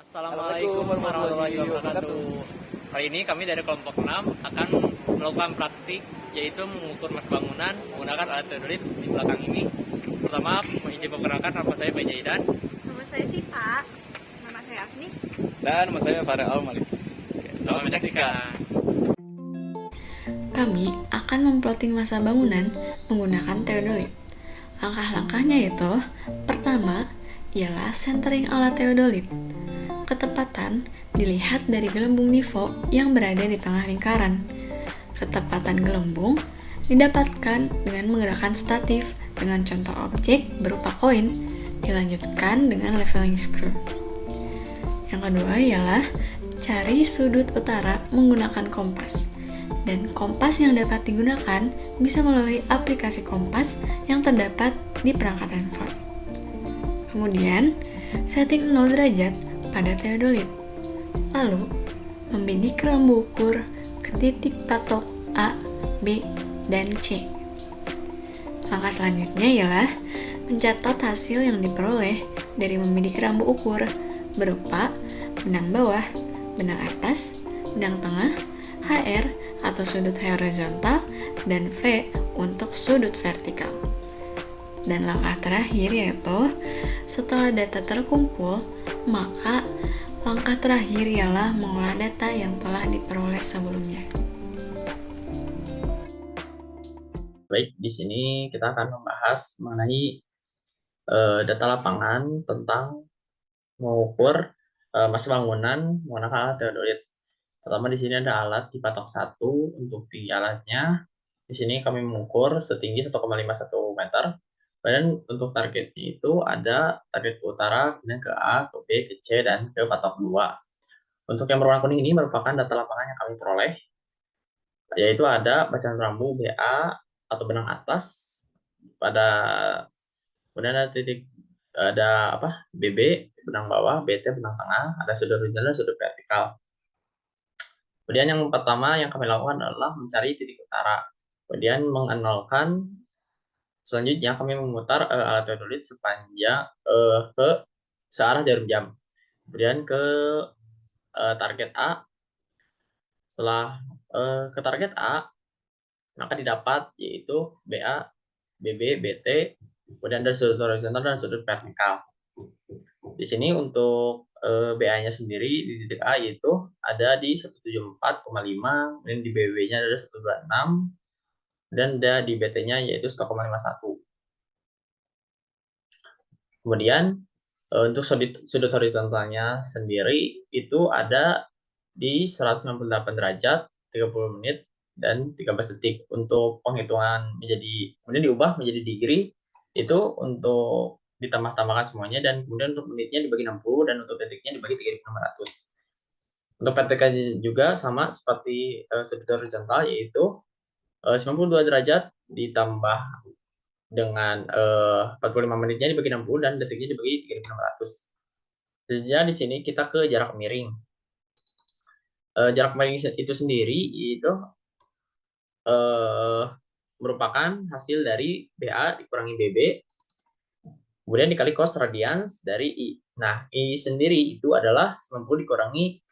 Assalamualaikum warahmatullahi wabarakatuh. Kali ini kami dari kelompok 6 akan melakukan praktik, yaitu mengukur massa bangunan menggunakan alat teodolit di belakang ini. Pertama, izin memperkenalkan, nama saya Bayi Jaidan. Nama saya Siva. Nama saya Afni. Dan nama saya Farel Al-Malik. Selamat menyaksikan. Kami akan memploting massa bangunan menggunakan teodolit. Langkah-langkahnya yaitu, pertama ialah centering alat teodolit. Ketepatan dilihat dari gelembung nifo yang berada di tengah lingkaran. Ketepatan gelembung didapatkan dengan menggerakkan statif dengan contoh objek berupa koin, dilanjutkan dengan leveling screw. Yang kedua ialah cari sudut utara menggunakan kompas. Dan kompas yang dapat digunakan bisa melalui aplikasi kompas yang terdapat di perangkat handphone. Kemudian, setting 0 derajat pada teodolit. Lalu, membidik rambu ukur ke titik patok A, B, dan C. Langkah selanjutnya ialah mencatat hasil yang diperoleh dari membidik rambu ukur berupa benang bawah, benang atas, benang tengah, HR atau sudut horizontal, dan V untuk sudut vertikal. Dan langkah terakhir yaitu setelah data terkumpul, maka langkah terakhir ialah mengolah data yang telah diperoleh sebelumnya. Baik, di sini kita akan membahas mengenai data lapangan tentang mengukur massa bangunan menggunakan alat teodolit. Pertama, di sini ada alat di patok 1. Untuk tinggi alatnya, di sini kami mengukur setinggi 1,51 meter. Kemudian untuk targetnya itu ada target ke utara, kemudian ke A, ke B, ke C, dan ke patok 2. Untuk yang berwarna kuning ini merupakan data lapangan yang kami peroleh, yaitu ada bacaan rambu BA atau benang atas pada, kemudian ada BB benang bawah, BT benang tengah, ada sudut horizontal dan sudut vertikal. Kemudian yang pertama yang kami lakukan adalah mencari titik utara. Kemudian mengenolkan. Selanjutnya kami memutar alat teodolit sepanjang ke searah jarum jam. Kemudian ke target A. Setelah ke target A, maka didapat yaitu BA, BB, BT, kemudian dari sudut horizontal dan sudut vertikal. Di sini untuk BA-nya sendiri di titik A yaitu ada di 174,5, kemudian di BB-nya ada 126, dan ada di BT-nya yaitu 1,51. Kemudian untuk sudut horizontalnya sendiri itu ada di 168 derajat, 30 menit, dan 13 detik. Untuk penghitungan kemudian diubah menjadi degree, itu untuk ditambah-tambahkan semuanya, dan kemudian untuk menitnya dibagi 60, dan untuk detiknya dibagi 3.600. Untuk vertikalnya juga sama seperti sudut horizontal, yaitu 92 derajat ditambah dengan 45 menitnya dibagi 60 dan detiknya dibagi 3.600. Selanjutnya di sini kita ke jarak miring. Jarak miring itu sendiri itu merupakan hasil dari BA dikurangi BB, kemudian dikali cos radians dari I. Nah, I sendiri itu adalah 90 dikurangi V,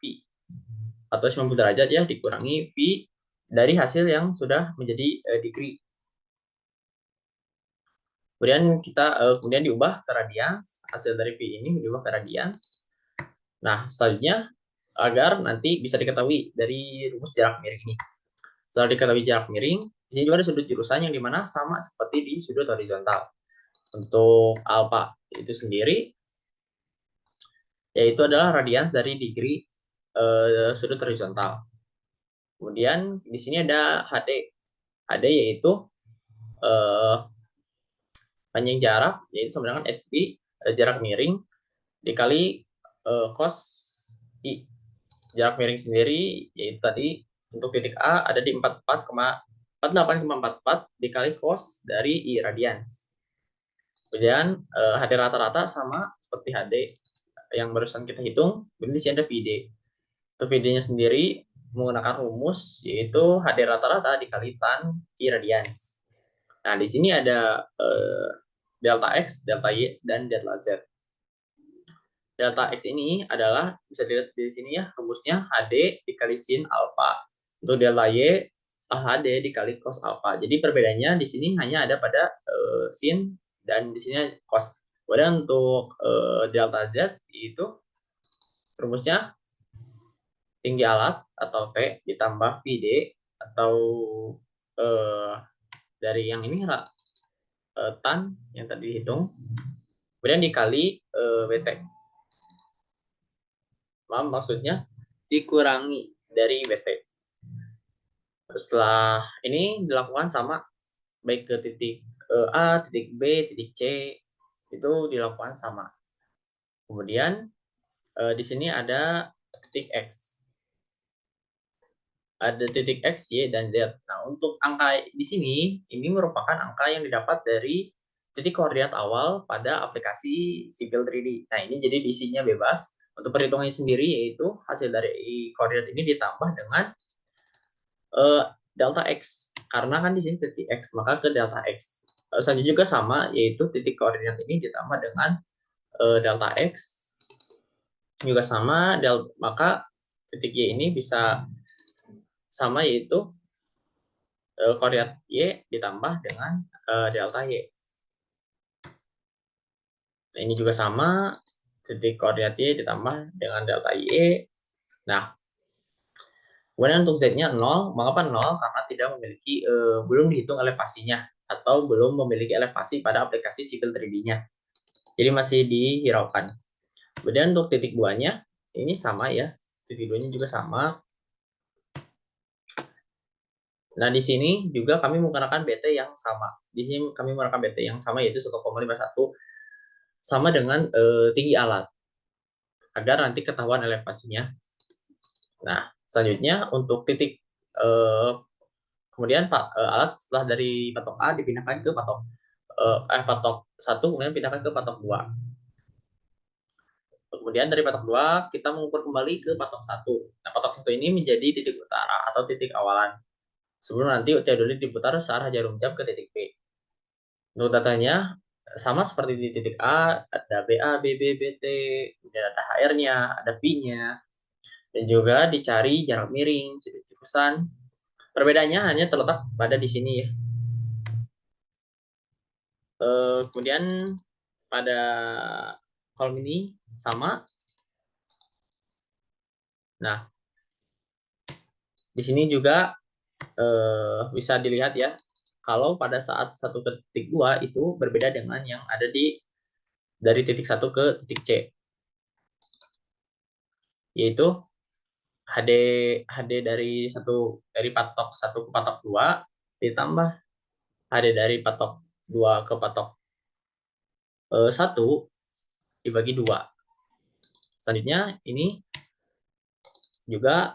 atau 90 derajat ya, dikurangi V dari hasil yang sudah menjadi degree. Kemudian diubah ke radians, hasil dari V ini diubah ke radians. Nah, selanjutnya agar nanti bisa diketahui dari rumus jarak miring ini. Setelah diketahui jarak miring, di sini juga ada sudut jurusan yang dimana sama seperti di sudut horizontal. Untuk alfa itu sendiri, yaitu adalah radians dari degree sudut horizontal. Kemudian di sini ada HD. HD yaitu panjang jarak, yaitu sama dengan SD, jarak miring, dikali cos I. Jarak miring sendiri, yaitu tadi untuk titik A ada di 48,44 dikali cos dari I radians. Kemudian HD rata-rata sama seperti HD yang barusan kita hitung, kemudian di sini ada VD. Untuk VD-nya sendiri menggunakan rumus yaitu HD rata-rata dikali tan I radians. Nah, di sini ada delta X, delta Y, dan delta Z. delta X ini adalah, bisa dilihat di sini ya, rumusnya HD dikali sin alfa. Untuk delta Y, HD dikali cos alfa. Jadi perbedaannya di sini hanya ada pada sin dan di sini cos. Kemudian untuk delta Z itu rumusnya tinggi alat atau V ditambah VD atau eh, dari yang ini tan yang tadi dihitung, kemudian dikali BT. Maksudnya dikurangi dari BT. Setelah ini dilakukan sama, baik ke titik A, titik B, titik C, itu dilakukan sama. Kemudian di sini ada titik X. Ada titik X, Y, dan Z. Nah, untuk angka di sini, ini merupakan angka yang didapat dari titik koordinat awal pada aplikasi Civil 3D. Nah, ini jadi diisinya bebas. Untuk perhitungannya sendiri, yaitu hasil dari koordinat ini ditambah dengan delta X. Karena kan di sini titik X, maka ke delta X. Selanjutnya juga sama, yaitu titik koordinat ini ditambah dengan delta X. Juga sama, maka titik Y ini bisa sama, yaitu koordinat Y ditambah dengan delta Y. Nah, ini juga sama, titik koordinat Y ditambah dengan delta Y. Nah, kemudian untuk Z-nya 0, mengapa 0? Karena tidak memiliki, belum dihitung elevasinya, atau belum memiliki elevasi pada aplikasi Civil 3D-nya. Jadi masih dihiraukan. Kemudian untuk titik 2-nya, ini sama ya, titik 2-nya juga sama. Nah, di sini juga kami menggunakan BT yang sama. Di sini kami menggunakan BT yang sama, yaitu 1,51, sama dengan tinggi alat, agar nanti ketahuan elevasinya. Nah, selanjutnya untuk titik kemudian alat setelah dari patok A dipindahkan ke patok 1, kemudian pindahkan ke patok 2. Kemudian dari patok 2 kita mengukur kembali ke patok 1. Nah, patok 1 ini menjadi titik utara atau titik awalan, sebelum nanti teodolit diputar searah jarum jam ke titik B. Untuk datanya sama seperti di titik A, ada BA, BB, BT, kemudian ada HR-nya, ada V-nya, dan juga dicari jarak miring, sudut tipusan. Perbedaannya hanya terletak pada di sini ya. Kemudian pada kolom ini sama. Nah, di sini juga bisa dilihat ya, kalau pada saat 1 ke titik 2 itu berbeda dengan yang ada dari titik 1 ke titik C, yaitu HD dari patok 1 ke patok 2 ditambah HD dari patok 2 ke patok 1 dibagi 2. Selanjutnya ini juga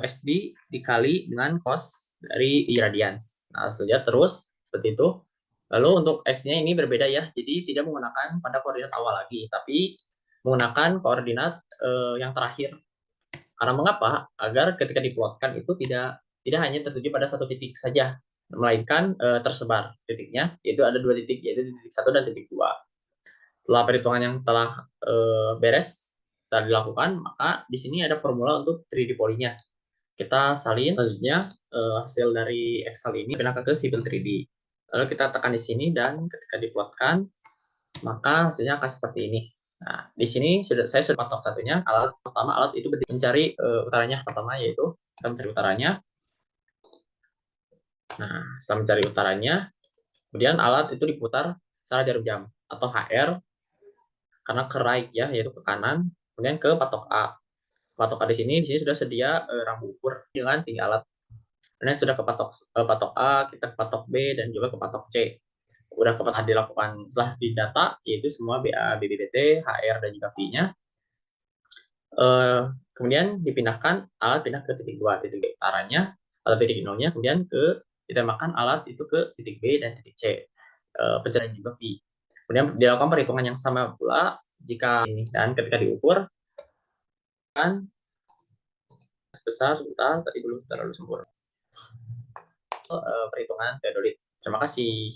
SD dikali dengan cos dari irradians. Nah, saja terus seperti itu. Lalu untuk X-nya ini berbeda ya, jadi tidak menggunakan pada koordinat awal lagi, tapi menggunakan koordinat yang terakhir. Karena mengapa? Agar ketika diplotkan itu tidak hanya tertuju pada satu titik saja, melainkan tersebar titiknya, yaitu ada 2 titik, yaitu titik 1 dan titik 2. Setelah perhitungan yang telah beres telah dilakukan, maka di sini ada formula untuk 3D polinya. Kita salin selanjutnya hasil dari Excel ini pindah ke Civil 3D. Lalu kita tekan di sini dan ketika diplotkan, maka hasilnya akan seperti ini. Nah, di sini saya sudah patok satunya. Alat pertama, alat itu mencari utaranya pertama, yaitu kita mencari utaranya. Nah, setelah mencari utaranya, kemudian alat itu diputar secara jarum jam atau HR, karena ke right ya, yaitu ke kanan, kemudian ke patok A. Patok A di sini sudah sedia rambu ukur dengan tinggi alat. Kemudian sudah ke patok A, kita ke patok B, dan juga ke patok C. Udah ke patok A dilakukan setelah didata, yaitu semua BA, BBBT, HR, dan juga V-nya. Kemudian dipindahkan, alat pindah ke titik 2, titik utaranya, atau titik 0-nya, kemudian ditembakkan alat itu ke titik B dan titik C. Pencarian juga V. Kemudian dilakukan perhitungan yang sama pula jika ini, dan ketika diukur kan sebesar tadi belum terlalu sempurna perhitungan teodolit. Terima kasih.